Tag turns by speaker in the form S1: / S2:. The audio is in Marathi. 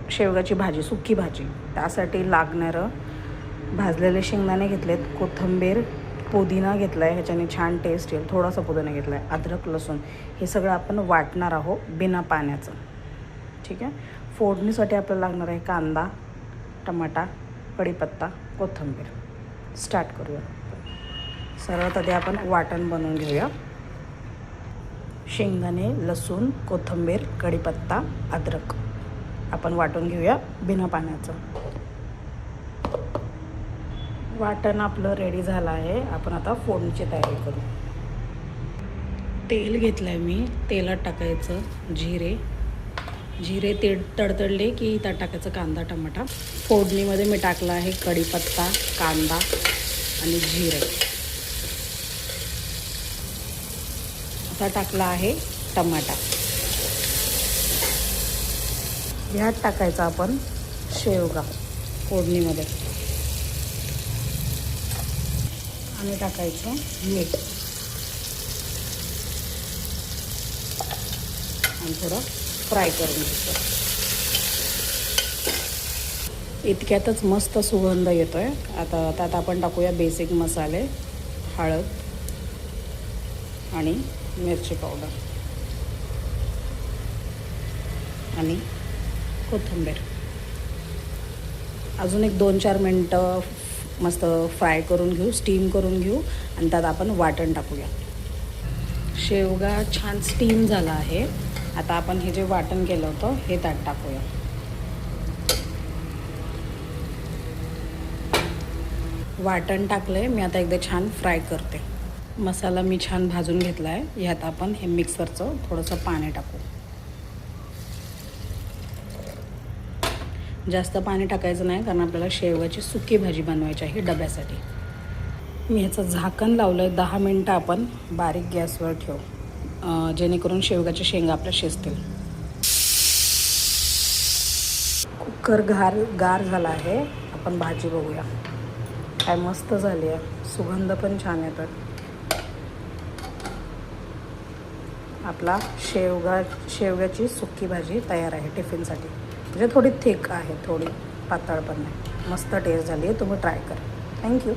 S1: शेवग्याची भाजी, सुकी भाजी. त्यासाठी लागणारं भाजलेले शेंगदाणे घेतलेत, कोथिंबीर, पुदिना घेतला आहे, ह्याच्याने छान टेस्ट येईल. थोडासा पुदिना घेतला आहे, अद्रक, लसूण. हे सगळं आपण वाटणार आहोत बिना पाण्याचं. ठीक आहे. फोडणीसाठी आपल्याला लागणार आहे कांदा, टमाटा, कढीपत्ता, कोथिंबीर. स्टार्ट करूया. सर्वात आधी आपण वाटण बनवून घेऊया. शेंगदाणे, लसूण, कोथिंबीर, कढीपत्ता, अद्रक आपण वाटून घेऊया बिना पाण्याचं. वाटण आपलं रेडी झालं आहे. आपण आता फोडणीची तयारी करू. तेल घेतलं आहे मी. तेलात टाकायचं जिरे तेल तडतडले की त्यात टाकायचं कांदा, टमाटा. फोडणीमध्ये मी टाकला आहे कढीपत्ता, कांदा आणि जिरे. आता टाकला आहे टमाटा. ह्यात टाकायचा आपण शेवगा फोडणीमध्ये आणि टाकायचं मीठ आणि थोडं फ्राय करून घ्यायचं. इतक्यातच मस्त सुगंध येतोय. आता त्यात आपण टाकूया बेसिक मसाले, हळद आणि मिरची पावडर आणि कोथिंबीर. अजून एक 2-4 मिनटं मस्त फ्राय करून घेऊ, स्टीम करून घेऊ आणि त्यात आपण वाटण टाकूया. शेवगा छान स्टीम झाला आहे. आता आपण हे जे वाटण केलं होतं हे त्यात टाकूया. वाटण टाकलंय मी. आता एकदा छान फ्राय करते. मसाला मी छान भाजून घेतला आहे. ह्यात आपण हे मिक्सरचं थोडंसं पाणी टाकू. जास्त पाणी टाकायचं नाही कारण आपल्याला शेवगाची सुकी भाजी बनवायची आहे डब्यासाठी. मी ह्याचं झाकण लावलं आहे. 10 मिनटं आपण बारीक गॅसवर ठेवू जेणेकरून शेवगाच्या शेंगा आपल्या शिजतील. कुकर गार झाला आहे. आपण भाजी बघूया. काय मस्त झाली आहे. सुगंध पण छान येतो. आपला शेवग्याची सुकी भाजी तयार आहे टिफिनसाठी. म्हणजे थोडी थिक आहे, थोडी पातळ पण नाही. मस्त टेस्ट झाली आहे. तुम्ही ट्राय करा. थँक्यू.